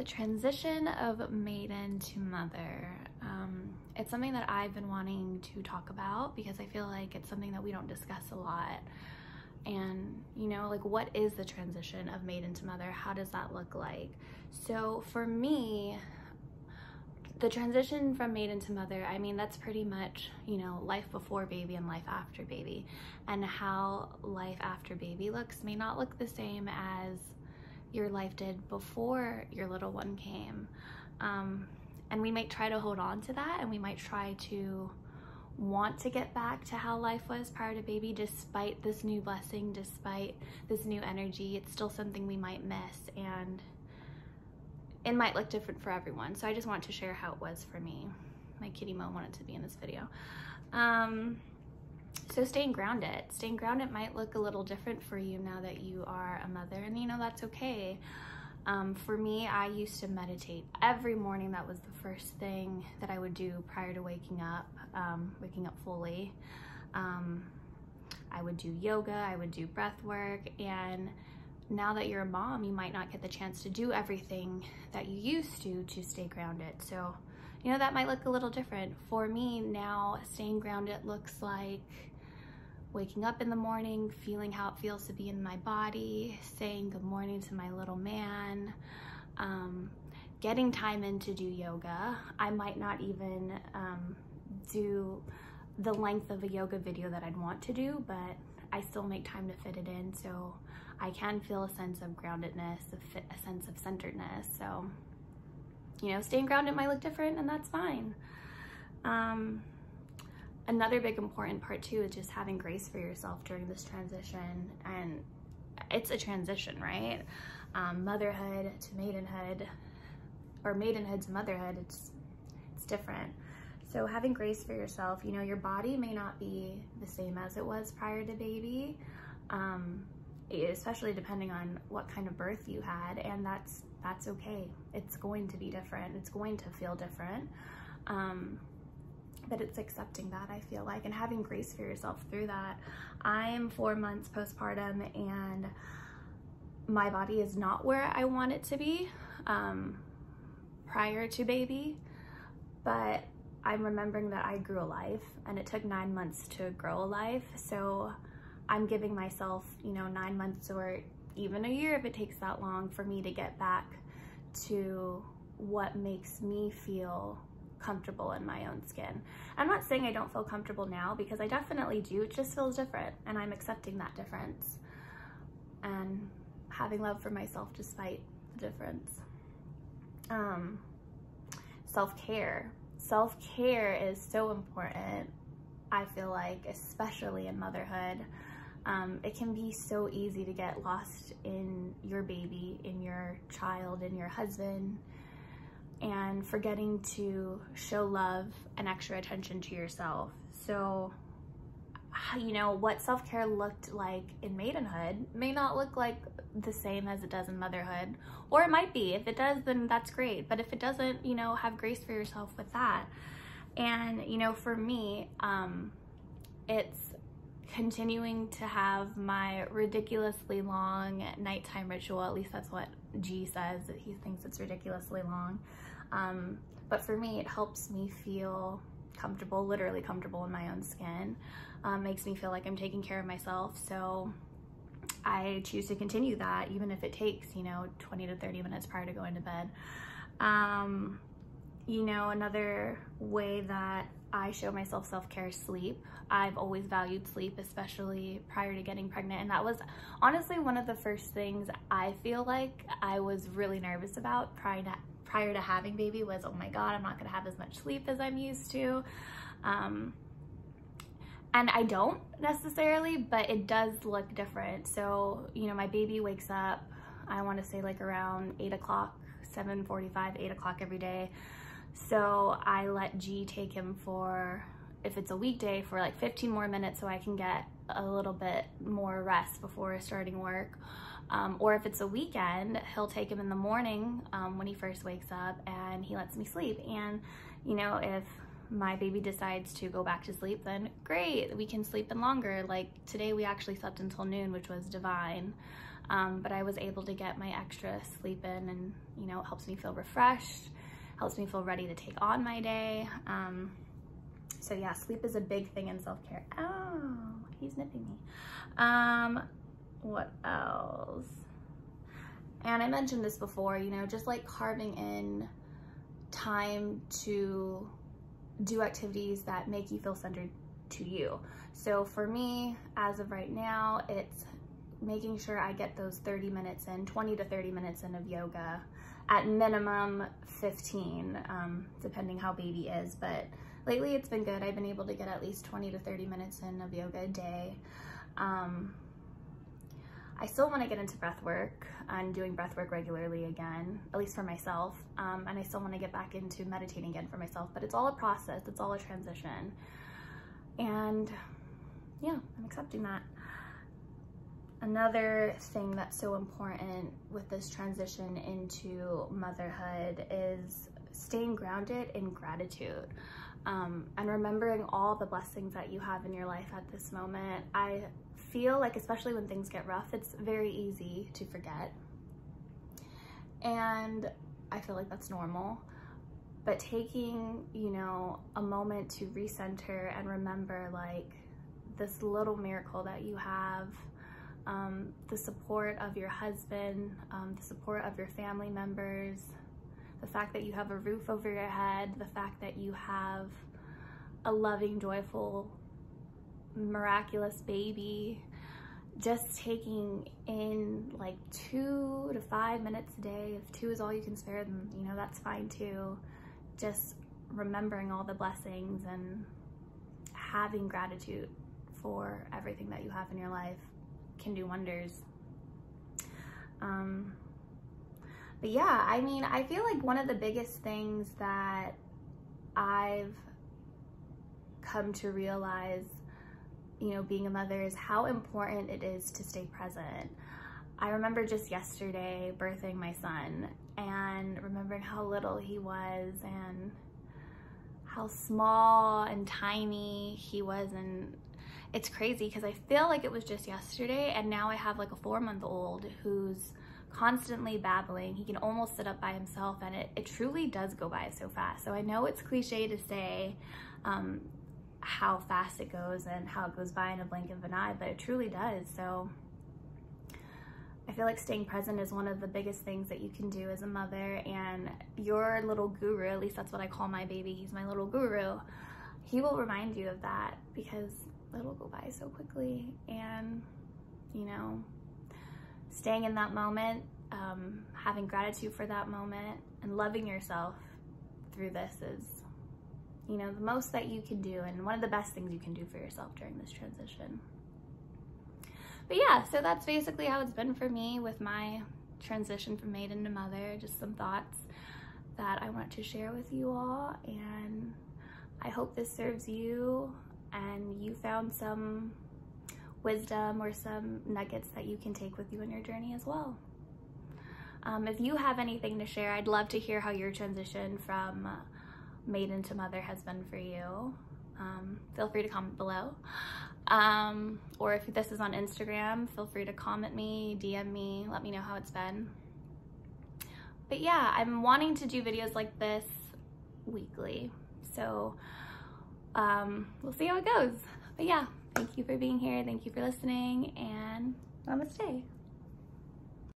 transition of maiden to mother. It's something that I've been wanting to talk about because I feel like it's something that we don't discuss a lot. And you know, like, what is the transition of maiden to mother? How does that look like? So for me, the transition from maiden to mother, I mean, that's pretty much, you know, life before baby and life after baby. And how life after baby looks may not look the same as your life did before your little one came. And we might try to hold on to that, and we might try to want to get back to how life was prior to baby, despite this new blessing, despite this new energy. It's still something we might miss, and it might look different for everyone. So I just want to share how it was for me. My kitty Mo wanted to be in this video. So staying grounded might look a little different for you now that you are a mother, and you know, that's okay. For me, I used to meditate every morning. That was the first thing that I would do prior to waking up fully. I would do yoga, I would do breath work, and now that you're a mom, you might not get the chance to do everything that you used to stay grounded. So, you know, that might look a little different. For me now, staying grounded looks like waking up in the morning, feeling how it feels to be in my body, saying good morning to my little man, getting time in to do yoga. I might not even do the length of a yoga video that I'd want to do, but I still make time to fit it in, so I can feel a sense of groundedness, a sense of centeredness. So, you know, staying grounded might look different, and that's fine. Another big important part too is just having grace for yourself during this transition. And it's a transition, right? Motherhood to maidenhood, or maidenhood to motherhood, it's different. So having grace for yourself, you know, your body may not be the same as it was prior to baby, especially depending on what kind of birth you had, and that's okay. It's going to be different. It's going to feel different. But it's accepting that, I feel like, and having grace for yourself through that. I'm 4 months postpartum, and my body is not where I want it to be prior to baby, but I'm remembering that I grew a life, and it took 9 months to grow a life. So I'm giving myself, you know, 9 months or even a year, if it takes that long, for me to get back to what makes me feel comfortable in my own skin. I'm not saying I don't feel comfortable now, because I definitely do. It just feels different, and I'm accepting that difference and having love for myself despite the difference. Self-care. Self-care is so important, I feel like, especially in motherhood. It can be so easy to get lost in your baby, in your child, in your husband, and forgetting to show love and extra attention to yourself. So, you know, what self-care looked like in maidenhood may not look like the same as it does in motherhood, or it might be. If it does, then that's great. But if it doesn't, you know, have grace for yourself with that. And, you know, for me, it's continuing to have my ridiculously long nighttime ritual. At least that's what G says, that he thinks it's ridiculously long. But for me, it helps me feel comfortable, literally comfortable in my own skin. Makes me feel like I'm taking care of myself. So I choose to continue that, even if it takes, you know, 20 to 30 minutes prior to going to bed. You know, another way that I show myself self-care is sleep. I've always valued sleep, especially prior to getting pregnant. And that was honestly one of the first things I feel like I was really nervous about prior to having baby was, oh my God, I'm not gonna have as much sleep as I'm used to. And I don't necessarily, but it does look different. So, you know, my baby wakes up, I wanna say like around 8 o'clock, 7:45, 8 o'clock every day. So I let G take him for, if it's a weekday, for like 15 more minutes so I can get a little bit more rest before starting work. Or if it's a weekend, he'll take him in the morning when he first wakes up, and he lets me sleep. And, you know, if my baby decides to go back to sleep, then great, we can sleep in longer. Like today we actually slept until noon, which was divine. but I was able to get my extra sleep in, and you know, it helps me feel refreshed, helps me feel ready to take on my day. So yeah, sleep is a big thing in self-care. Oh, he's nipping me. What else? And I mentioned this before, you know, just like carving in time to do activities that make you feel centered to you. So for me, as of right now, it's making sure I get those 30 minutes in, 20 to 30 minutes in of yoga, at minimum 15, depending how baby is. But lately it's been good. I've been able to get at least 20 to 30 minutes in of yoga a day. I still want to get into breath work and doing breath work regularly again, at least for myself. And I still want to get back into meditating again for myself, but it's all a process. It's all a transition. And yeah, I'm accepting that. Another thing that's so important with this transition into motherhood is staying grounded in gratitude, and remembering all the blessings that you have in your life at this moment. I feel like, especially when things get rough, it's very easy to forget. And I feel like that's normal. But taking, you know, a moment to recenter and remember like this little miracle that you have, the support of your husband, the support of your family members, the fact that you have a roof over your head, the fact that you have a loving, joyful, miraculous baby. Just taking in like 2 to 5 minutes a day. If 2 is all you can spare, then you know, that's fine too. Just remembering all the blessings and having gratitude for everything that you have in your life can do wonders. But yeah, I mean, I feel like one of the biggest things that I've come to realize, you know, being a mother, is how important it is to stay present. I remember just yesterday birthing my son and remembering how little he was and how small and tiny he was. And it's crazy because I feel like it was just yesterday, and now I have like a 4-month-old who's constantly babbling. He can almost sit up by himself, and it truly does go by so fast. So I know it's cliche to say how fast it goes and how it goes by in a blink of an eye, but it truly does. So I feel like staying present is one of the biggest things that you can do as a mother. And your little guru, at least that's what I call my baby, he's my little guru, he will remind you of that, because it'll go by so quickly. And you know, staying in that moment, having gratitude for that moment, and loving yourself through this is, you know, the most that you can do, and one of the best things you can do for yourself during this transition. But yeah, so that's basically how it's been for me with my transition from maiden to mother. Just some thoughts that I want to share with you all, and I hope this serves you and you found some wisdom or some nuggets that you can take with you in your journey as well. If you have anything to share, I'd love to hear how your transition from maiden to mother has been for you. Feel free to comment below. Or if this is on Instagram, feel free to comment me, DM me, let me know how it's been. But yeah, I'm wanting to do videos like this weekly, so we'll see how it goes. But yeah, thank you for being here, thank you for listening, and namaste.